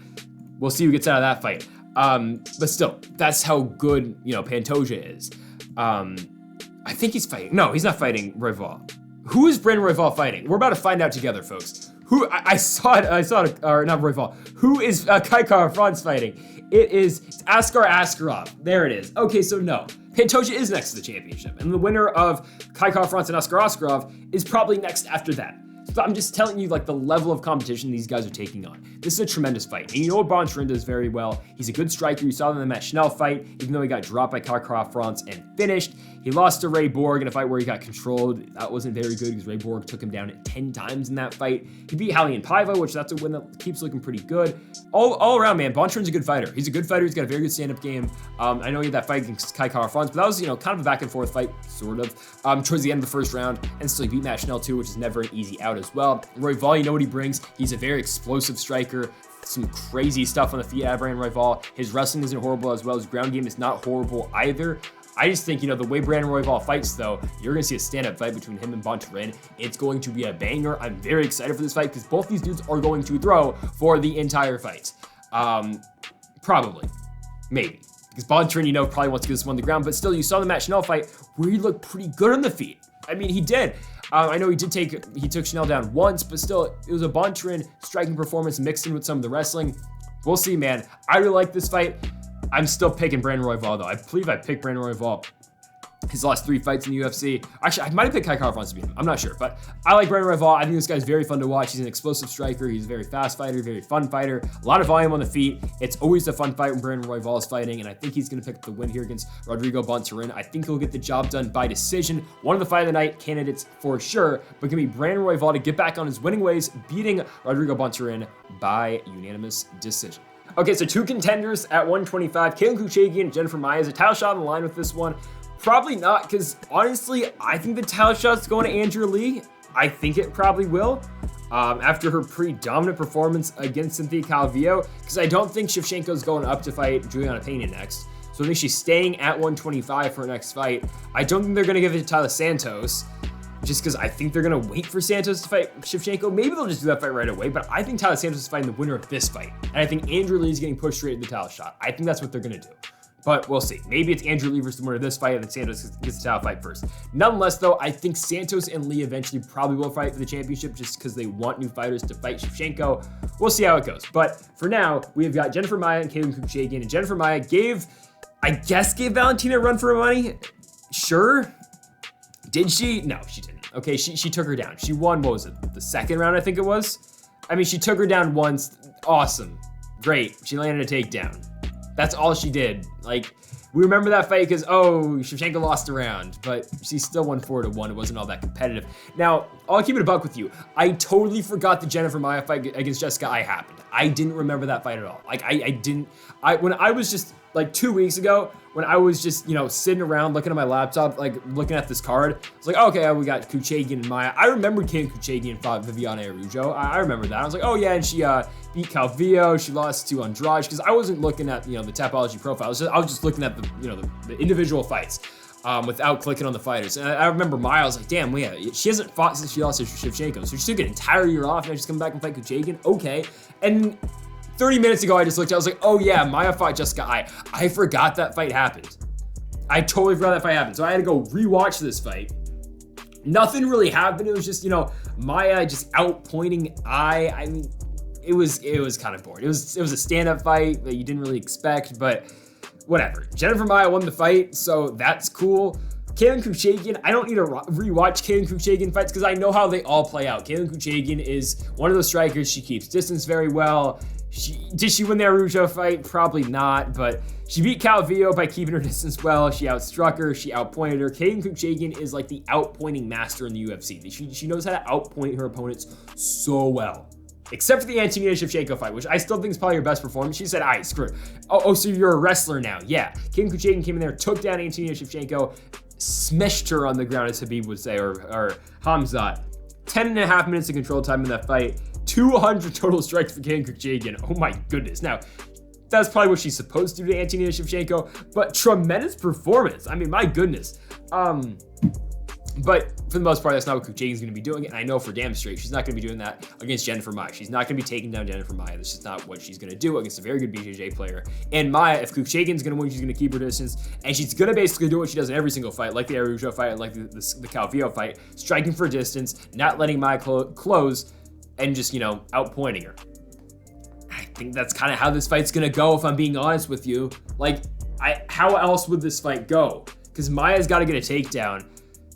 We'll see who gets out of that fight. But still, that's how good Pantoja is. I think he's fighting. No, he's not fighting Royval. Who is Brandon Royval fighting? We're about to find out together, folks. Who I saw it, or not Royval. Who is Kai Kara-France fighting? It's Askar Askarov. There it is. Okay, so no. Pantoja is next to the championship, and the winner of Kai Kara-France and Askar Askarov is probably next after that. So I'm just telling you, the level of competition these guys are taking on. This is a tremendous fight. And you know what Bontorin does very well? He's a good striker. You saw them in the Matt Schnell fight, even though he got dropped by Kara-France and finished. He lost to Ray Borg in a fight where he got controlled. That wasn't very good because Ray Borg took him down 10 times in that fight. He beat Raulian Paiva, which that's a win that keeps looking pretty good. All around, man, Bontorin's a good fighter. He's a good fighter. He's got a very good stand-up game. I know he had that fight against Kai Kara-France, but that was, kind of a back-and-forth fight, sort of, towards the end of the first round. And still, he beat Matt Schnell, too, which is never an easy out as well. Royval, you know what he brings. He's a very explosive striker. Some crazy stuff on the feet out of Brandon Royval. His wrestling isn't horrible as well. His ground game is not horrible either. I just think, the way Brandon Royval fights, though, you're going to see a stand-up fight between him and Bontorin. It's going to be a banger. I'm very excited for this fight because both these dudes are going to throw for the entire fight. Probably. Maybe. Because Bontorin, probably wants to get this one on the ground, but still, you saw the Matt Schnell fight where he looked pretty good on the feet. I mean, he did. I know he took Chanel down once, but still, it was a Bontorin striking performance mixed in with some of the wrestling. We'll see, man. I really like this fight. I'm still picking Brandon Royval, though. I believe I picked Brandon Royval his last 3 fights in the UFC. Actually, I might have picked Kakhramonov to beat him. I'm not sure, but I like Brandon Royval. I think this guy's very fun to watch. He's an explosive striker. He's a very fast fighter, very fun fighter. A lot of volume on the feet. It's always a fun fight when Brandon Royval is fighting, and I think he's going to pick up the win here against Rodrigo Bontorin. I think he'll get the job done by decision. One of the fight of the night candidates for sure, but can be Brandon Royval to get back on his winning ways, beating Rodrigo Bontorin by unanimous decision. Okay, so 2 contenders at 125. Kelleher Chookagian, Jennifer Maia. Is a title shot on the line with this one? Probably not, because honestly, I think the title shot's going to Andrea Lee. I think it probably will. After her predominant performance against Cynthia Calvillo, because I don't think Shevchenko's going up to fight Juliana Pena next. So I think she's staying at 125 for her next fight. I don't think they're going to give it to Taila Santos, just because I think they're going to wait for Santos to fight Shevchenko. Maybe they'll just do that fight right away, but I think Taila Santos is fighting the winner of this fight. And I think Andrea Lee is getting pushed straight into the title shot. I think that's what they're going to do. But we'll see. Maybe it's Andrea Lee versus the winner of this fight, and then Santos gets the title fight first. Nonetheless, though, I think Santos and Lee eventually probably will fight for the championship just because they want new fighters to fight Shevchenko. We'll see how it goes. But for now, we've got Jennifer Maia and Kelleher Chookagian. And Jennifer Maia gave Valentina a run for her money. Sure. Did she? No, she didn't. Okay, she took her down. She won, what was it, the second round, I think it was? I mean, she took her down once. Awesome. Great. She landed a takedown. That's all she did. Like, we remember that fight because, Shevchenko lost a round, but she still won 4-1. It wasn't all that competitive. Now, I'll keep it a buck with you. I totally forgot the Jennifer Maia fight against Jessica Ai happened. I didn't remember that fight at all. Like, when I was just, like 2 weeks ago, when I was just, sitting around looking at my laptop, like looking at this card, I was like, okay, we got Chookagian and Maia. I remembered Kelleher Chookagian fought Viviane Araújo. I remember that. I was like, oh yeah, and she beat Calvillo. She lost to Andrade, because I wasn't looking at, the Tapology profile. I was just looking at the individual fights. Without clicking on the fighters. And I remember Maia, I was like, damn, she hasn't fought since she lost to Shevchenko. So she took an entire year off, and I just come back and fight Chookagian. Okay. And 30 minutes ago, I just looked, I was like, oh yeah, Maia fought Jessica Ai. I forgot that fight happened. I totally forgot that fight happened. So I had to go rewatch this fight. Nothing really happened. It was just, Maia just outpointing Ai. I mean, it was kind of boring. It was a stand-up fight that you didn't really expect, but whatever. Jennifer Maia won the fight, so that's cool. Kelleher Chookagian, I don't need to rewatch Kelleher Chookagian fights because I know how they all play out. Kelleher Chookagian is one of those strikers. She keeps distance very well. Did she win the Araújo fight? Probably not, but she beat Calvillo by keeping her distance well. She outstruck her. She outpointed her. Kelleher Chookagian is like the outpointing master in the UFC. She knows how to outpoint her opponents so well. Except for the Antonina Shevchenko fight, which I still think is probably her best performance. She said, all right, screw it. Oh, so you're a wrestler now. Yeah. Kelleher Chookagian came in there, took down Antonina Shevchenko, smashed her on the ground, as Habib would say, or Hamzat. 10.5 minutes of control time in that fight. 200 total strikes for Kelleher Chookagian. Oh my goodness. Now, that's probably what she's supposed to do to Antonina Shevchenko, but tremendous performance. I mean, my goodness. But for the most part, that's not what Chookagian's going to be doing, and I know for damn straight she's not going to be doing that against Jennifer Maia. She's not going to be taking down Jennifer Maia. That's just not what she's going to do against a very good BJJ player. And Maia, if Chookagian's going to win, she's going to keep her distance, and she's going to basically do what she does in every single fight, like the Araújo fight, like the Calvillo fight, striking for distance, not letting Maia close, and just, outpointing her. I think that's kind of how this fight's going to go, if I'm being honest with you. Like, how else would this fight go? Because Maia's got to get a takedown.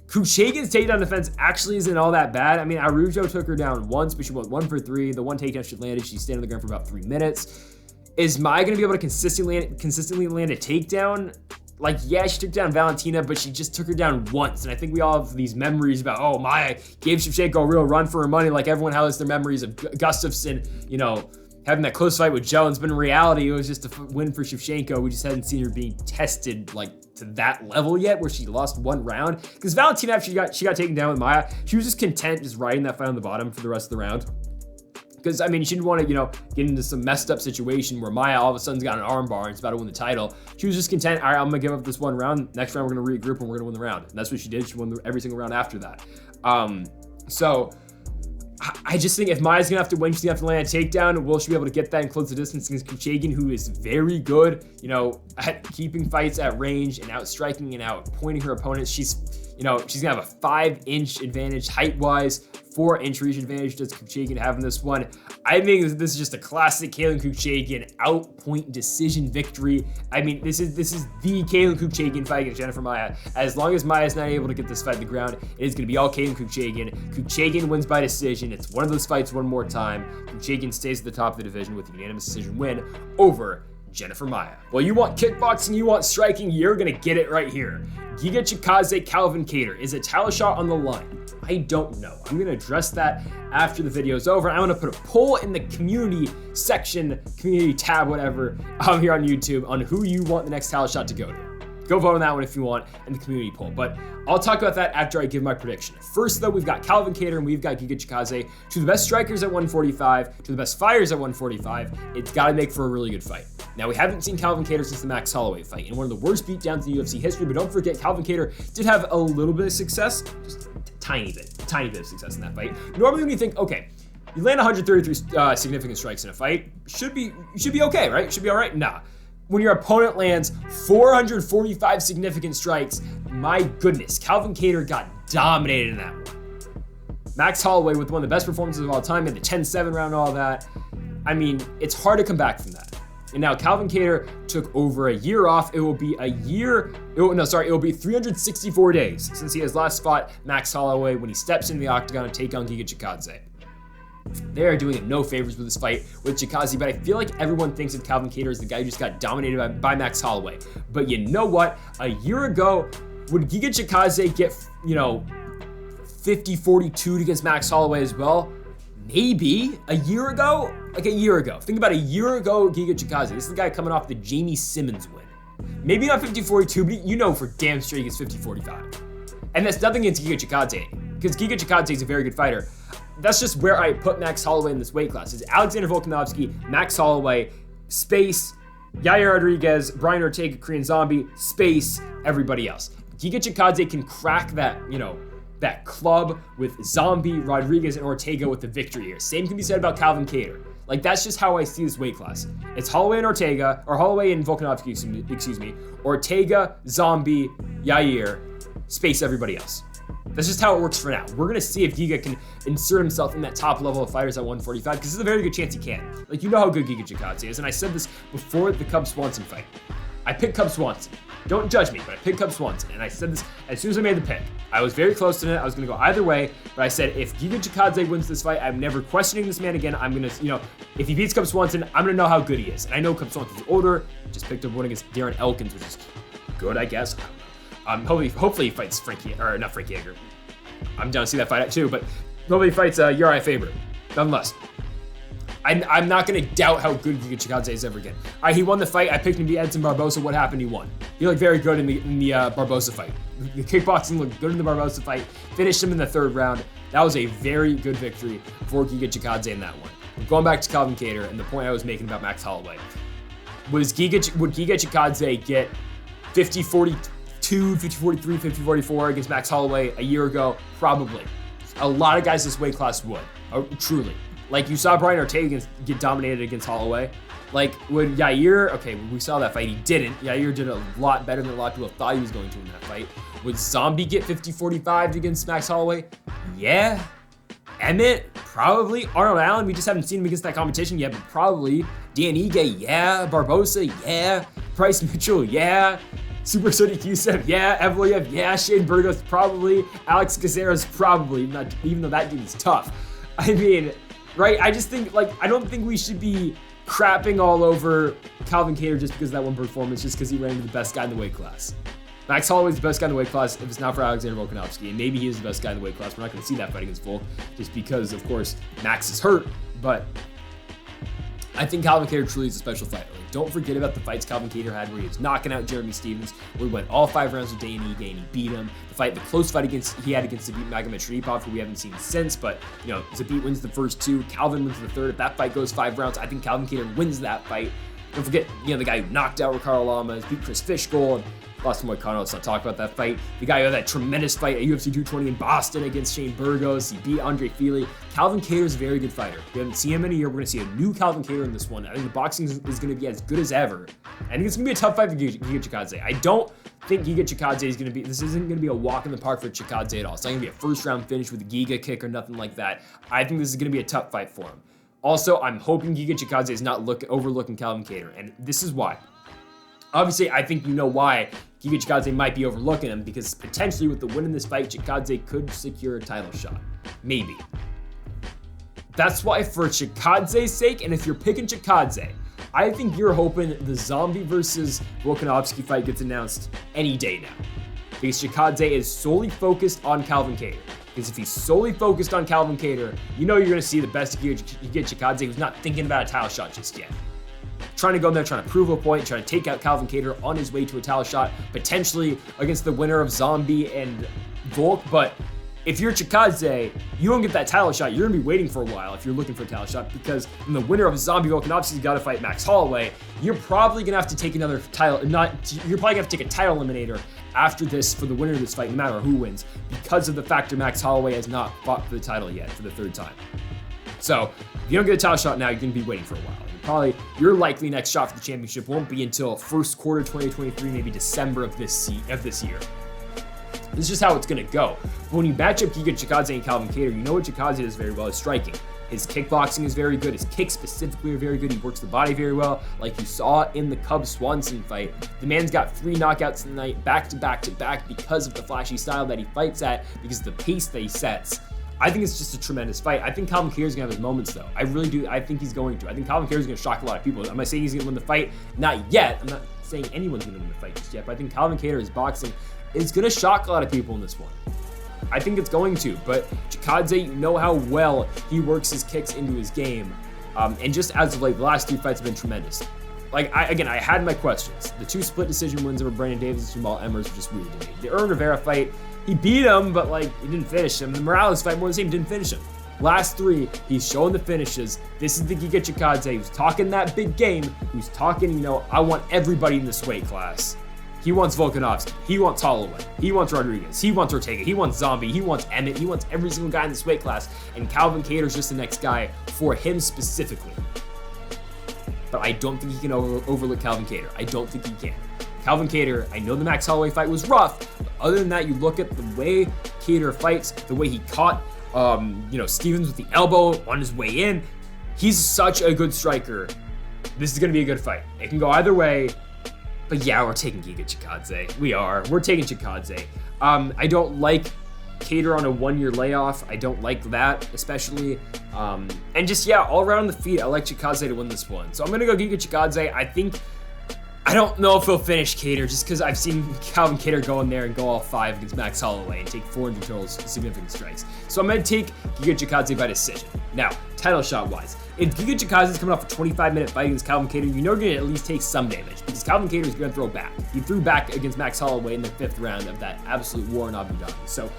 Chookagian's takedown defense actually isn't all that bad. I mean, Araújo took her down once, but she went 1 for 3. The one takedown she landed, she stayed on the ground for about 3 minutes. Is Maia going to be able to consistently land a takedown? Like, yeah, she took down Valentina, but she just took her down once. And I think we all have these memories about, oh, Maia gave Shevchenko a real run for her money. Like, everyone has their memories of Gustafsson, having that close fight with Jones. But in reality, it was just a win for Shevchenko. We just hadn't seen her being tested, like, to that level yet, where she lost 1 round. Because Valentina, after she got taken down with Maia, she was just content just riding that fight on the bottom for the rest of the round. Because, I mean, she didn't want to, get into some messed up situation where Maia all of a sudden's got an armbar and it's about to win the title. She was just content, all right, I'm going to give up this 1 round. Next round, we're going to regroup and we're going to win the round. And that's what she did. She won every single round after that. So I just think if Maia's going to have to win, she's going to have to land a takedown. Will she be able to get that and close the distance against Chookagian, who is very good, at keeping fights at range and outstriking and outpointing her opponents? She's, You know, she's gonna have a 5-inch advantage height-wise, 4-inch reach advantage does Chookagian have in this one. I think this is just a classic Kakhramonov Chookagian outpoint decision victory. I mean, this is the Kakhramonov Chookagian fight against Jennifer Maia. As long as Maia's not able to get this fight to the ground, it is gonna be all Kakhramonov Chookagian. Chookagian wins by decision. It's one of those fights one more time. Chookagian stays at the top of the division with a unanimous decision win over Jennifer Maia. Well, you want kickboxing, you want striking, you're gonna get it right here. Giga Chikadze, Calvin Kattar. Is a title shot on the line? I don't know. I'm gonna address that after the video is over. I'm gonna put a poll in the community section, community tab, whatever, here on YouTube on who you want the next title shot to go to. Go vote on that one if you want in the community poll. But I'll talk about that after I give my prediction. First, though, we've got Calvin Kattar and we've got Giga Chikadze, two of the best strikers at 145, two of the best fighters at 145. It's got to make for a really good fight. Now, we haven't seen Calvin Kattar since the Max Holloway fight, in one of the worst beatdowns in UFC history, but don't forget, Calvin Kattar did have a little bit of success, just a tiny bit of success in that fight. Normally, when you think, okay, you land 133 significant strikes in a fight, you should be okay, right? Should be all right? Nah. When your opponent lands 445 significant strikes, my goodness, Calvin Kattar got dominated in that one. Max Holloway with one of the best performances of all time, in the 10-7 round and all that. I mean, it's hard to come back from that. And now Calvin Kattar took over a year off. It will be 364 days since he has last fought Max Holloway when he steps into the octagon to take on Giga Chikadze. They are doing him no favors with this fight with Chikadze, but I feel like everyone thinks of Calvin Kattar as the guy who just got dominated by Max Holloway. But you know what? A year ago, would Giga Chikadze get, 50-42 against Max Holloway as well? Maybe. A year ago? Like a year ago. Think about a year ago, Giga Chikadze. This is the guy coming off the Jamie Simmons win. Maybe not 50-42, but you know for damn sure he gets 50-45. And that's nothing against Giga Chikadze, because Giga Chikadze is a very good fighter. That's just where I put Max Holloway in this weight class. It's Alexander Volkanovski, Max Holloway, space, Yair Rodriguez, Brian Ortega, Korean Zombie, space, everybody else. Giga Chikadze can crack that, that club with Zombie, Rodriguez, and Ortega with the victory here. Same can be said about Calvin Kattar. Like, that's just how I see this weight class. It's Holloway and Ortega, or Holloway and Volkanovski, excuse me, Ortega, Zombie, Yair, space, everybody else. That's just how it works for now. We're going to see if Giga can insert himself in that top level of fighters at 145, because there's a very good chance he can. Like, you know how good Giga Chikadze is, and I said this before the Cub Swanson fight. I picked Cub Swanson. Don't judge me, but I picked Cub Swanson, and I said this as soon as I made the pick. I was very close to it. I was going to go either way, but I said if Giga Chikadze wins this fight, I'm never questioning this man again. I'm going to, if he beats Cub Swanson, I'm going to know how good he is. And I know Cub Swanson's older. Just picked up one against Darren Elkins, which is good, I guess. Hopefully he fights not Frankie Edgar. I'm down to see that fight too, but nobody fights Uriah Faber. Nonetheless, I'm not going to doubt how good Giga Chikadze is ever again. He won the fight. I picked him to beat Edson Barbosa. What happened? He won. He looked very good in the Barbosa fight. The kickboxing looked good in the Barbosa fight. Finished him in the 3rd round. That was a very good victory for Giga Chikadze in that one. Going back to Calvin Kattar and the point I was making about Max Holloway. Would Giga Chikadze get 50-42, 50-43, 50-44 against Max Holloway a year ago? Probably. A lot of guys this weight class would. Truly. Like, you saw Brian Ortega get dominated against Holloway. Like, would Yair, okay, we saw that fight. He didn't. Yair did a lot better than a lot of people thought he was going to in that fight. Would Zombie get 50-45 against Max Holloway? Yeah. Emmett? Probably. Arnold Allen? We just haven't seen him against that competition yet, but probably. Dan Ige? Yeah. Barbosa? Yeah. Bryce Mitchell? Yeah. Super Sodiq Youssef, yeah. Evloev, yeah. Shane Burgos, probably. Alex Caceres, probably. Not, even though that dude is tough. I mean, right? I just think, I don't think we should be crapping all over Calvin Kattar just because of that one performance, just because he ran into the best guy in the weight class. Max Holloway's the best guy in the weight class if it's not for Alexander Volkanovski, and maybe he is the best guy in the weight class. We're not going to see that fight against Volk just because, of course, Max is hurt, but I think Calvin Kattar truly is a special fighter. Don't forget about the fights Calvin Kattar had where he was knocking out Jeremy Stevens, where he went all 5 rounds with Dan Ige and he beat him. The close fight he had against Zabit Magomedsharipov, who we haven't seen since, but Zabit wins the first 2, Calvin wins the 3rd. If that fight goes 5 rounds, I think Calvin Kattar wins that fight. Don't forget, the guy who knocked out Ricardo Lamas, beat Chris Fishgold, and lost to Moicano. Let's not talk about that fight. The guy who had that tremendous fight at UFC 220 in Boston against Shane Burgos. He beat Andre Fili. Calvin Kattar is a very good fighter. We haven't seen him in a year. We're going to see a new Calvin Kattar in this one. I think the boxing is going to be as good as ever. I think it's going to be a tough fight for Giga Chikadze. I don't think Giga Chikadze is going to be, this isn't going to be a walk in the park for Chikadze at all. It's not going to be a first round finish with a Giga kick or nothing like that. I think this is going to be a tough fight for him. Also, I'm hoping Giga Chikadze is not overlooking Calvin Kattar, and this is why. Obviously, I think you know why Giga Chikadze might be overlooking him, because potentially with the win in this fight, Chikadze could secure a title shot. Maybe. That's why, for Chikadze's sake, and if you're picking Chikadze, I think you're hoping the Zombie versus Volkanovski fight gets announced any day now. Because Chikadze is solely focused on Calvin Kattar. Because if he's solely focused on Calvin Kattar, you know you're going to see the best Giga Chikadze who's not thinking about a title shot just yet. Trying to go in there, trying to prove a point, trying to take out Calvin Kattar on his way to a title shot, potentially against the winner of Zombie and Volk. But if you're Chikadze, you don't get that title shot. You're going to be waiting for a while if you're looking for a title shot, because when the winner of Zombie Volkanovski's got to fight Max Holloway, you're probably going to have to take another title, you're probably going to have to take a title eliminator after this for the winner of this fight, no matter who wins, because of the factor Max Holloway has not fought for the title yet for the third time. So if you don't get a title shot now, you're going to be waiting for a while. Your likely next shot for the championship won't be until first quarter 2023, maybe December of this year. This is just how it's going to go. But when you match up Giga Chikadze and Calvin Kattar, you know what Chikadze does very well is striking. His kickboxing is very good. His kicks specifically are very good. He works the body very well. Like you saw in the Cub-Swanson fight, the man's got 3 knockouts tonight, back to back to back, because of the flashy style that he fights at, because of the pace that he sets. I think it's just a tremendous fight. I think Calvin Kattar is going to have his moments, though. I really do. I think he's going to. I think Calvin Kattar is going to shock a lot of people. Am I saying he's going to win the fight? Not yet. I'm not saying anyone's going to win the fight just yet, but I think Calvin Kattar, his boxing, is going to shock a lot of people in this one. I think it's going to, but Chikadze, you know how well he works his kicks into his game. And just as of late, the last 3 fights have been tremendous. Like, I had my questions. The 2 split decision wins over Brandon Davis and Jamal Emmers were just weird to me. The Erwin Rivera fight, he beat him, but like, he didn't finish him. The Morales fight, more than the same, didn't finish him. Last 3, he's showing the finishes. This is the Giga Chikadze who's talking that big game, who's talking, you know, I want everybody in this weight class. He wants Volkanovski, he wants Holloway, he wants Rodriguez, he wants Ortega, he wants Zombie, he wants Emmett, he wants every single guy in this weight class, and Calvin Kattar's just the next guy for him specifically. But I don't think he can overlook Calvin Kattar. I don't think he can. Calvin Kattar, I know the Max Holloway fight was rough, but other than that, you look at the way Kattar fights, the way he caught Stevens with the elbow on his way in, he's such a good striker. This is going to be a good fight. It can go either way. But yeah, we're taking Giga Chikadze. We're taking Chikadze. I don't like Kattar on a 1-year layoff. I don't like that, especially. And just, yeah, all around the feet, I like Chikadze to win this one. So I'm going to go Giga Chikadze. I don't know if he'll finish Kattar, just because I've seen Calvin Kattar go in there and go all 5 against Max Holloway and take 400 total significant strikes. So I'm going to take Giga Chikadze by decision. Now, title shot-wise, if Giga Chikadze is coming off a 25-minute fight against Calvin Kattar, you know you're going to at least take some damage, because Calvin Kattar is going to throw back. He threw back against Max Holloway in the 5th round of that absolute war in Abu Dhabi. So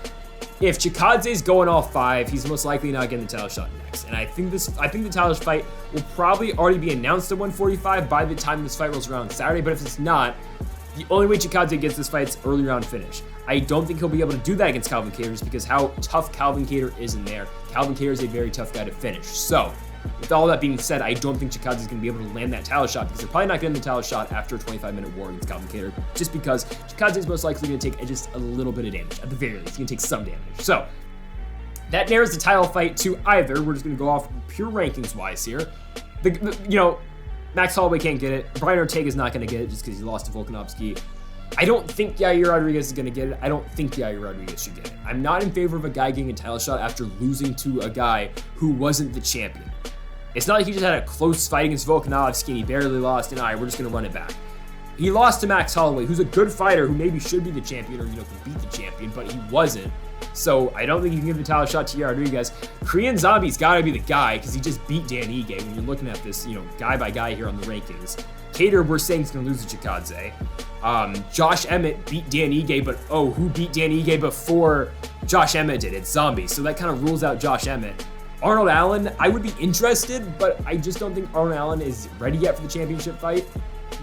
if Chikadze's going all 5, he's most likely not getting the title shot next. And I think the title fight will probably already be announced at 145 by the time this fight rolls around on Saturday. But if it's not, the only way Chikadze gets this fight is early round finish. I don't think he'll be able to do that against Calvin Kattar, just because how tough Calvin Kattar is in there. Calvin Kattar is a very tough guy to finish. So with all that being said, I don't think Chikadze is going to be able to land that title shot, because they're probably not getting the title shot after a 25-minute war against Calvin Kattar, just because Chikadze is most likely going to take just a little bit of damage. At the very least, he's going to take some damage. So that narrows the title fight to either. We're just going to go off pure rankings-wise here. Max Holloway can't get it. Brian Ortega's not going to get it just because he lost to Volkanovski. I don't think Yair Rodriguez is going to get it. I don't think Yair Rodriguez should get it. I'm not in favor of a guy getting a title shot after losing to a guy who wasn't the champion. It's not like he just had a close fight against Volkanovski and he barely lost, and all right, we're just going to run it back. He lost to Max Holloway, who's a good fighter, who maybe should be the champion or, can beat the champion, but he wasn't. So I don't think you can give the title shot to Yair Rodriguez. Korean Zombie's got to be the guy, because he just beat Dan Ige when you're looking at this, guy by guy here on the rankings. Kattar, we're saying he's going to lose to Chikadze. Josh Emmett beat Dan Ige, but who beat Dan Ige before Josh Emmett did? It's Zombie, so that kind of rules out Josh Emmett. Arnold Allen, I would be interested, but I just don't think Arnold Allen is ready yet for the championship fight.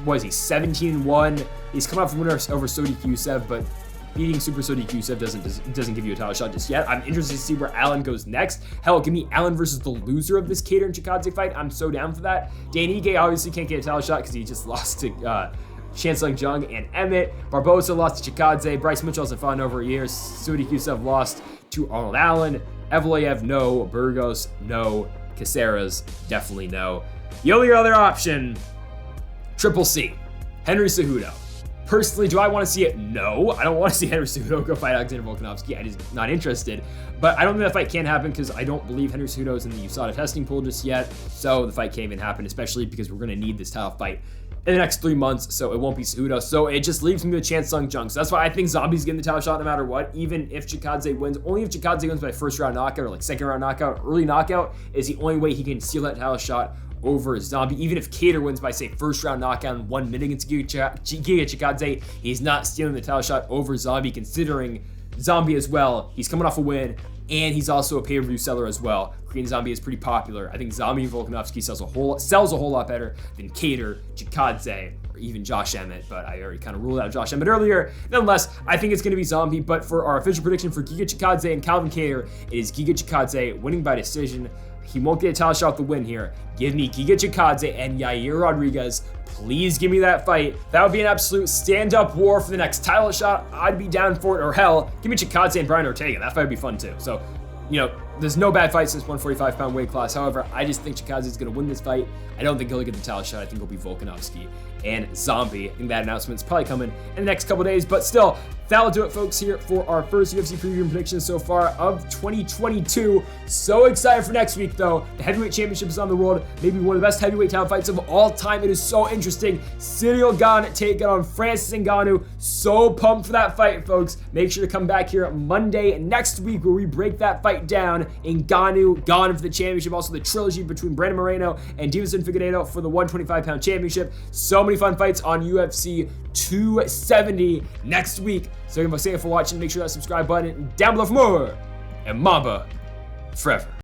Was he 17-1? He's come off the winner over Sodiq Yusuff, but beating Super Sodiq Yusuff doesn't give you a title shot just yet. I'm interested to see where Allen goes next. Hell, give me Allen versus the loser of this Kattar and Chikadze fight. I'm so down for that. Dan Ige obviously can't get a title shot because he just lost to Chansung Jung and Emmett. Barbosa lost to Chikadze. Bryce Mitchell hasn't fought in over a year. Suudi Kusev lost to Arnold Allen. Evloev, no. Burgos, no. Caceres, definitely no. The only other option, Triple C, Henry Cejudo. Personally, do I want to see it? No. I don't want to see Henry Cejudo go fight Alexander Volkanovski. I'm just not interested. But I don't think that fight can happen because I don't believe Henry Cejudo is in the USADA testing pool just yet. So the fight can't even happen, especially because we're going to need this title fight in the next 3 months, so it won't be Cejudo. So it just leaves me with Chansung Jung. So that's why I think Zombie's getting the title shot no matter what, even if Chikadze wins. Only if Chikadze wins by first round knockout or like second round knockout, early knockout is the only way he can seal that title shot over Zombie. Even if Kattar wins by, say, first round knockout in 1 minute against Giga Chikadze, he's not stealing the title shot over Zombie, considering Zombie as well. He's coming off a win, and he's also a pay-per-view seller as well. Korean Zombie is pretty popular. I think Zombie Volkanovski sells a whole lot better than Kattar, Chikadze, or even Josh Emmett, but I already kind of ruled out Josh Emmett earlier. Nonetheless, I think it's going to be Zombie, but for our official prediction for Giga Chikadze and Calvin Kattar, it is Giga Chikadze winning by decision. He won't get a title shot with the win here. Give me Giga Chikadze and Yair Rodriguez. Please give me that fight. That would be an absolute stand-up war for the next title shot. I'd be down for it. Or hell, give me Chikadze and Brian Ortega. That fight would be fun too. So, you know, there's no bad fights in this 145-pound weight class. However, I just think Chikadze is going to win this fight. I don't think he'll get the title shot. I think it'll be Volkanovski and Zombie. I think that announcement's probably coming in the next couple days. But still, that'll do it, folks, here for our first UFC preview and predictions so far of 2022. So excited for next week, though. The heavyweight championship is on the road. Maybe one of the best heavyweight title fights of all time. It is so interesting. Ciryl Gane taking on Francis Ngannou. So pumped for that fight, folks. Make sure to come back here Monday next week where we break that fight down. Ngannou gone for the championship. Also the trilogy between Brandon Moreno and Deiveson Figueiredo for the 125-pound championship. So many fun fights on UFC 270 next week. So thank you for watching. Make sure that subscribe button down below for more. And Mamba forever.